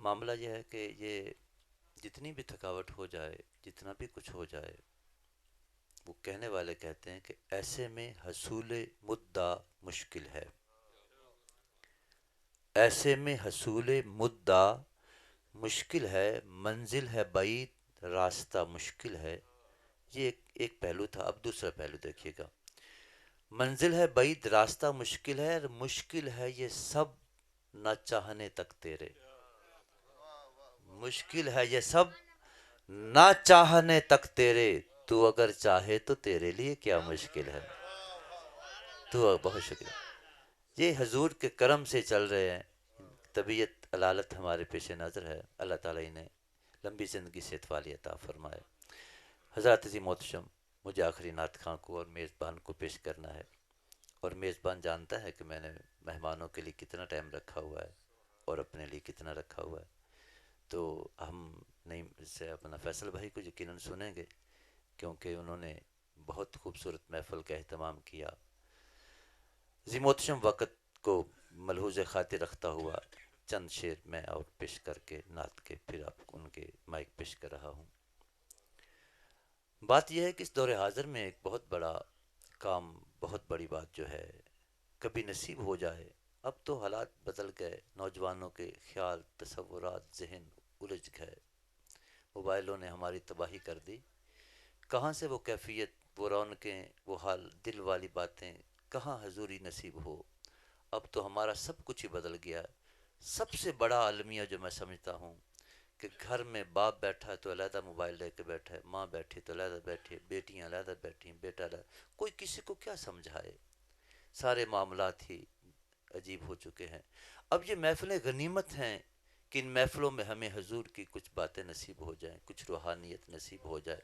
معاملہ یہ ہے کہ یہ جتنی بھی تھکاوٹ ہو جائے، جتنا بھی کچھ ہو جائے، وہ کہنے والے کہتے ہیں کہ ایسے میں حصول مدعا مشکل ہے، ایسے میں حصول مدعا مشکل ہے، منزل ہے بعید راستہ مشکل ہے. یہ ایک پہلو تھا. اب دوسرا پہلو دیکھیے گا. منزل ہے بعید راستہ مشکل ہے، اور مشکل ہے یہ سب نہ چاہنے تک تیرے. مشکل ہے یہ سب نہ چاہنے تک تیرے، تو اگر چاہے تو تیرے لیے کیا مشکل ہے. تو بہت شکریہ. یہ حضور کے کرم سے چل رہے ہیں. طبیعت علالت ہمارے پیش نظر ہے. اللہ تعالیٰ انہیں لمبی زندگی صحت والی عطا فرمائے. حضرات عظیم محتشم، مجھے آخری نعت خواں کو اور میزبان کو پیش کرنا ہے، اور میزبان جانتا ہے کہ میں نے مہمانوں کے لیے کتنا ٹائم رکھا ہوا ہے اور اپنے لیے کتنا رکھا ہوا ہے. تو ہم نہیں سے اپنا فیصل بھائی کو یقیناً سنیں گے، کیونکہ انہوں نے بہت خوبصورت محفل کا اہتمام کیا. عظیم محتشم وقت کو ملحوظ خاطر رکھتا ہوا چند شعر میں اور پیش کر کے نعت کے پھر آپ ان کے مائک پیش کر رہا ہوں. بات یہ ہے کہ اس دور حاضر میں ایک بہت بڑا کام، بہت بڑی بات جو ہے کبھی نصیب ہو جائے. اب تو حالات بدل گئے، نوجوانوں کے خیال، تصورات، ذہن الجھ گئے. موبائلوں نے ہماری تباہی کر دی. کہاں سے وہ کیفیت، وہ رونقیں، وہ حال، دل والی باتیں، کہاں حضوری نصیب ہو. اب تو ہمارا سب کچھ ہی بدل گیا. سب سے بڑا المیہ جو میں سمجھتا ہوں کہ گھر میں باپ بیٹھا ہے تو علیحدہ موبائل لے کے بیٹھا ہے، ماں بیٹھی تو علیحدہ بیٹھی ہے، بیٹیاں علیحدہ بیٹھی ہیں، بیٹا علیحدہ. کوئی کسی کو کیا سمجھائے. سارے معاملات ہی عجیب ہو چکے ہیں. اب یہ محفلیں غنیمت ہیں کہ ان محفلوں میں ہمیں حضور کی کچھ باتیں نصیب ہو جائیں، کچھ روحانیت نصیب ہو جائے.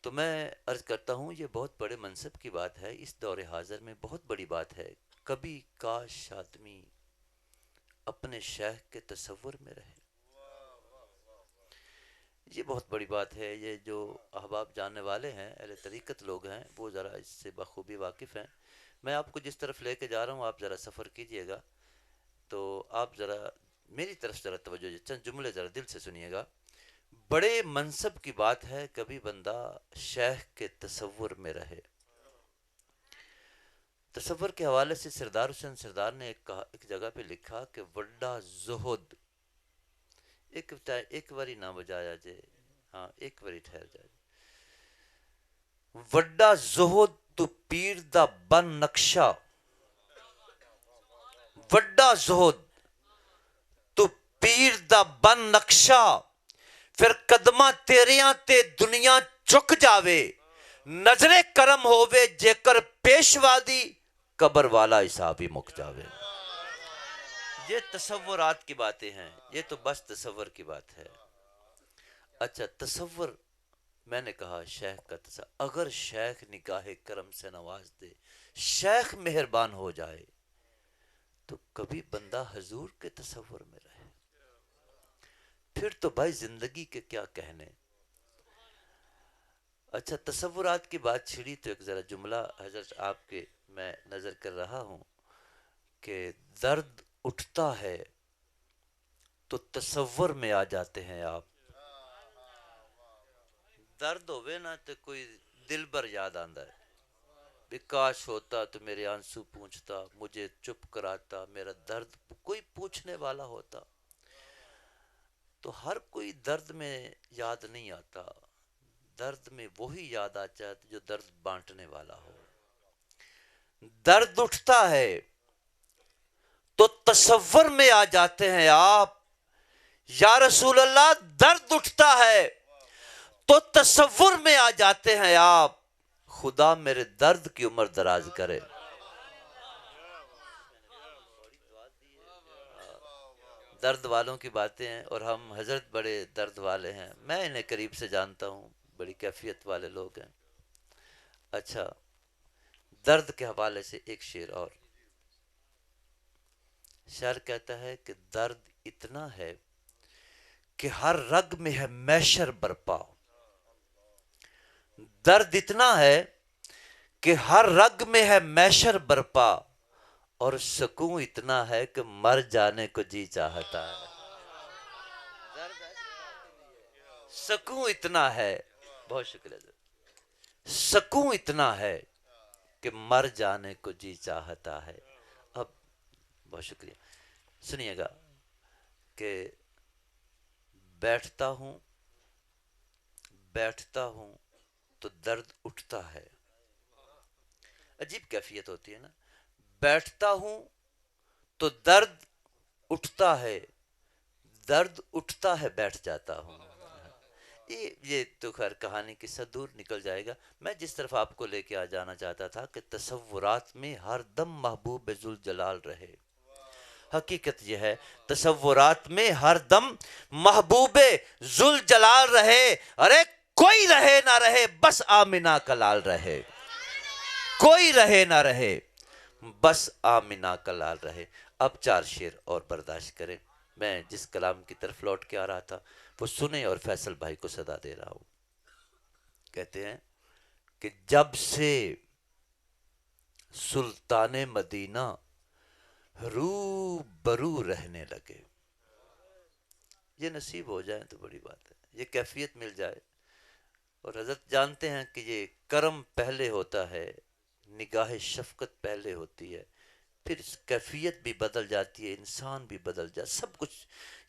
تو میں عرض کرتا ہوں یہ بہت بڑے منصب کی بات ہے. اس دور حاضر میں بہت بڑی بات ہے. کبھی کاش آدمی اپنے شیخ کے تصور میں رہے. یہ بہت بڑی بات ہے. یہ جو احباب جاننے والے ہیں، اہل طریقت لوگ ہیں، وہ ذرا اس سے بخوبی واقف ہیں. میں آپ کو جس طرف لے کے جا رہا ہوں آپ ذرا سفر کیجئے گا. تو آپ ذرا میری طرف ذرا توجہ، چند جملے ذرا دل سے سنیے گا. بڑے منصب کی بات ہے کبھی بندہ شیخ کے تصور میں رہے. تصور کے حوالے سے سردار حسین سردار نے ایک جگہ پہ لکھا کہ وڈا زہد، ایک واری نہ بجایا جائے، ہاں ایک واری ٹھہر جائے. وڈا زہد تو پیر دا بن نقشہ، وڈا زہد تو پیر دا بن نقشہ، پھر قدمہ تیریاں تے دنیا چک جاوے، نظر کرم ہووے جے کر پیشوا دی، قبر والا حساب ہی مک جاوے. یہ تصورات کی باتیں ہیں. یہ تو بس تصور کی بات ہے. اچھا تصور، میں نے کہا شیخ کا تصور، اگر شیخ نگاہ کرم سے نواز دے، شیخ مہربان ہو جائے، تو کبھی بندہ حضور کے تصور میں رہے. پھر تو بھائی زندگی کے کیا کہنے. اچھا تصورات کی بات چھڑی تو ایک ذرا جملہ حضرت آپ کے میں نظر کر رہا ہوں کہ درد اٹھتا ہے تو تصور میں آ جاتے ہیں آپ. درد ہوئے نا تو کوئی دل بر یاد آندا ہے. کاش ہوتا تو میرے آنسو پوچھتا، مجھے چپ کراتا، میرا درد کوئی پوچھنے والا ہوتا. تو ہر کوئی درد میں یاد نہیں آتا. درد میں وہی یاد آتا ہے جو درد بانٹنے والا ہو. درد اٹھتا ہے تو تصور میں آ جاتے ہیں آپ. یا رسول اللہ درد اٹھتا ہے تو تصور میں آ جاتے ہیں آپ. خدا میرے درد کی عمر دراز کرے. درد والوں کی باتیں ہیں اور ہم حضرت بڑے درد والے ہیں. میں انہیں قریب سے جانتا ہوں، بڑی کیفیت والے لوگ ہیں. اچھا درد کے حوالے سے ایک شعر اور. شاعر کہتا ہے کہ درد اتنا ہے کہ ہر رگ میں ہے محشر برپا. درد اتنا ہے کہ ہر رگ میں ہے محشر برپا، اور سکون اتنا ہے کہ مر جانے کو جی چاہتا ہے. سکون اتنا ہے، بہت شکریہ سر، سکون اتنا ہے کہ مر جانے کو جی چاہتا ہے اب۔ بہت شکریہ۔ سنیے گا کہ بیٹھتا ہوں، بیٹھتا ہوں تو درد اٹھتا ہے۔ عجیب کیفیت ہوتی ہے نا، بیٹھتا ہوں تو درد اٹھتا ہے، درد اٹھتا ہے بیٹھ جاتا ہوں۔ یہ تو خیر کہانی قصہ دور نکل جائے گا۔ میں جس طرف آپ کو لے کے آ جانا چاہتا تھا کہ تصورات میں ہر دم محبوب ذوالجلال رہے۔ حقیقت یہ ہے تصورات میں ہر دم محبوب ذوالجلال رہے۔ ارے کوئی رہے نہ رہے بس آمنہ کا لال رہے، کوئی رہے نہ رہے بس آمنہ کا لال رہے۔ اب چار شعر اور برداشت کریں، میں جس کلام کی طرف لوٹ کے آ رہا تھا وہ سنیں اور فیصل بھائی کو صدا دے رہا ہوں۔ کہتے ہیں کہ جب سے سلطان مدینہ رو برو رہنے لگے، یہ نصیب ہو جائے تو بڑی بات ہے، یہ کیفیت مل جائے۔ اور حضرت جانتے ہیں کہ یہ کرم پہلے ہوتا ہے، نگاہ شفقت پہلے ہوتی ہے، پھر کیفیت بھی بدل جاتی ہے، انسان بھی بدل جاتا ہے، سب کچھ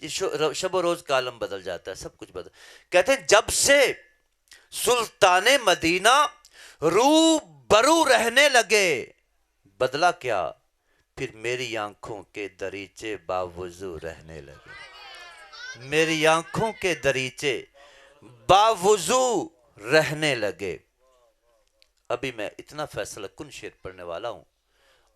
یہ شب و روز کا عالم بدل جاتا ہے، سب کچھ بدل۔ کہتے ہیں جب سے سلطان مدینہ رو برو رہنے لگے، بدلا کیا؟ پھر میری آنکھوں کے دریچے باوضو رہنے لگے، میری آنکھوں کے دریچے باوضو رہنے لگے۔ ابھی میں اتنا فیصلہ کن شعر پڑھنے والا ہوں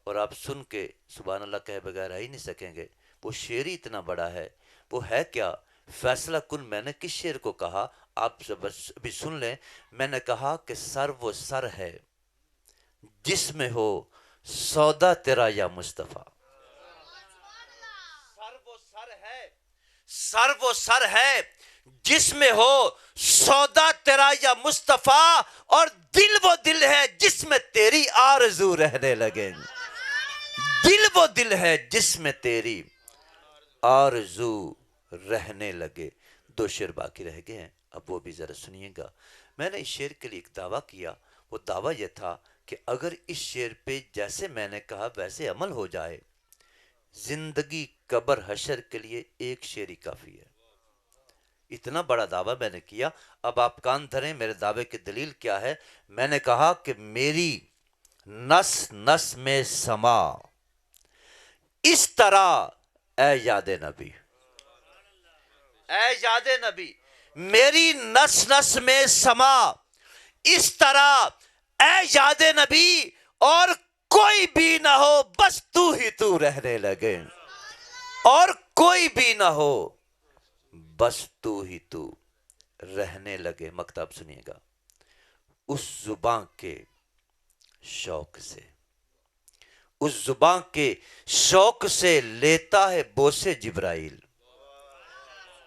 اور آپ سن کے سبحان اللہ کہے بغیر ہی نہیں سکیں گے، وہ شعر ہی اتنا بڑا ہے۔ وہ ہے کیا؟ فیصلہ کن میں نے کس شعر کو کہا آپ ابھی سن لیں۔ میں نے کہا کہ سر وہ سر ہے جس میں ہو سودا تیرا یا مصطفیٰ، سر وہ سر ہے، سر وہ سر ہے جس میں ہو سودا تیرا یا مصطفیٰ، اور دل وہ دل ہے جس میں تیری آرزو رہنے لگے، دل وہ دل ہے جس میں تیری آرزو رہنے لگے۔ دو شعر باقی رہ گئے ہیں، اب وہ بھی ذرا سنیے گا۔ میں نے اس شعر کے لیے ایک دعویٰ کیا، وہ دعویٰ یہ تھا کہ اگر اس شعر پہ جیسے میں نے کہا ویسے عمل ہو جائے، زندگی قبر حشر کے لیے ایک شعر ہی کافی ہے۔ اتنا بڑا دعویٰ میں نے کیا، اب آپ کان دھریں میرے دعوے کی دلیل کیا ہے۔ میں نے کہا کہ میری نس نس میں سما اس طرح اے یاد نبی، اے یاد نبی، میری نس نس میں سما اس طرح اے یاد نبی، اور کوئی بھی نہ ہو بس تو ہی تو رہنے لگے، اور کوئی بھی نہ ہو بس تو ہی تو رہنے لگے۔ مکتب سنیے گا، اس زباں کے شوق سے، اس زباں کے شوق سے لیتا ہے بوسے جبرائیل۔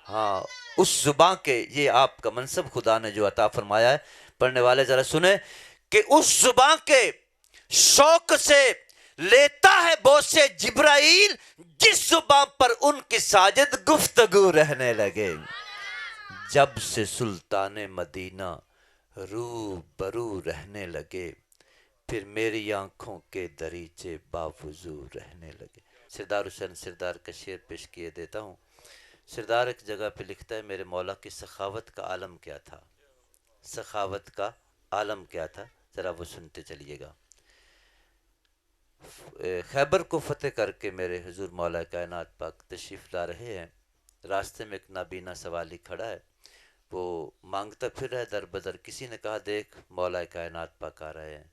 ہاں اس زباں کے، یہ آپ کا منصب خدا نے جو عطا فرمایا ہے، پڑھنے والے ذرا سنیں کہ اس زباں کے شوق سے لیتا ہے بوسے جبرائیل، جس زباں پر ان کی ساجد گفتگو رہنے لگے۔ جب سے سلطان مدینہ رو برو رہنے لگے، پھر میری آنکھوں کے دریچے باوضو رہنے لگے۔ سردار حسین سردار کا شعر پیش کیے دیتا ہوں۔ سردار ایک جگہ پہ لکھتا ہے میرے مولا کی سخاوت کا عالم کیا تھا، سخاوت کا عالم کیا تھا، ذرا وہ سنتے چلیے گا۔ خیبر کو فتح کر کے میرے حضور مولا کائنات پاک تشریف لا رہے ہیں، راستے میں ایک نابینا سوالی کھڑا ہے، وہ مانگتا پھر رہا ہے در بدر۔ کسی نے کہا دیکھ مولا کائنات پاک آ رہے ہیں،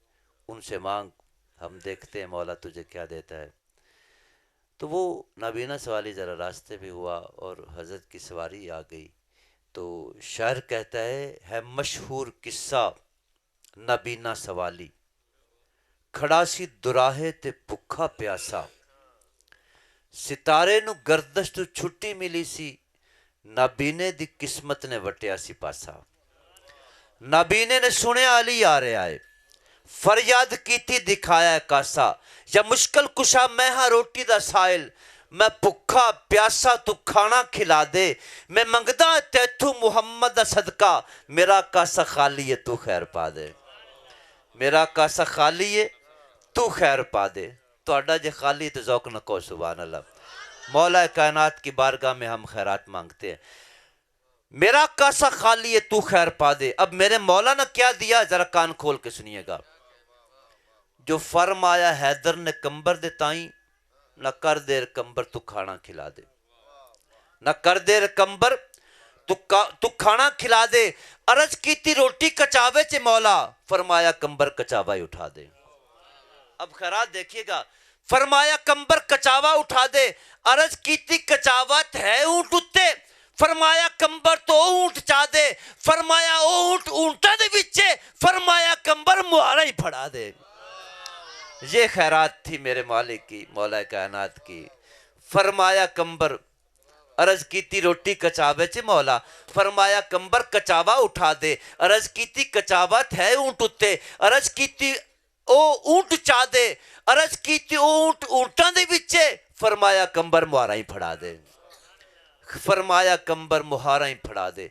ان سے مانگ، ہم دیکھتے ہیں مولا تجھے کیا دیتا ہے۔ تو وہ نابینا سوالی ذرا راستے پہ ہوا اور حضرت کی سواری آ گئی۔ تو شاعر کہتا ہے مشہور قصہ نابینا سوالی، کھڑا سی دراہے تے بھکھا پیاسا، ستارے نو گردش تو چھٹی ملی سی، نابینے دی قسمت نے وٹیا سی پاسا۔ نابینے نے سنیا علی آ رہے آئے، فریاد کیتی دکھایا کاسا، یا مشکل کشا میں ہاں روٹی دا سائل، میں بھکھا پیاسا تو کھانا کھلا دے، میں منگدا تیتھوں محمد دا صدقہ، میرا کاسا خالی ہے تو خیر پا دے، میرا کاسا خالی ہے تو خیر پا دے۔ تہاڈا جے خالی تو ذوق نہ کو سبحان اللہ۔ مولا کائنات کی بارگاہ میں ہم خیرات مانگتے ہیں، میرا کاسا خالی ہے تو خیر پا دے۔ اب میرے مولا نے کیا دیا، ذرا کان کھول کے سنیے گا۔ جو فرمایا حیدر نے کمبر دے تائیں، نہ کر دیر کمبر تو کھانا کھلا دے، نہ کر دیر کمبر تو کھانا کھلا دے، عرض کیتی روٹی کچاوے چے مولا، فرمایا کمبر کچاوا ہی اٹھا دے۔ اب خیرات دیکھیے گا، فرمایا کمبر کچاوا اٹھا دے، عرض کیتی کچاوت ہے اونٹ اتے، فرمایا کمبر تو اونٹ چا دے، فرمایا اونٹ اونٹا دے بچے، فرمایا کمبر مہارا ہی پھڑا دے۔ یہ خیرات تھی میرے مالک کی، مولا کائنات کی۔ فرمایا کمبر، عرض کیتی روٹی کچاوے چے مولا، فرمایا کمبر کچاوا اٹھا دے، عرض کیتی کچاوت ہے اونٹ اتے، عرض کیتی او اونٹ چا دے، عرض کیتی اونٹ اونٹاں دے بچے، فرمایا کمبر مہارا ہی پھڑا دے، فرمایا کمبر مہارا ہی پھڑا دے۔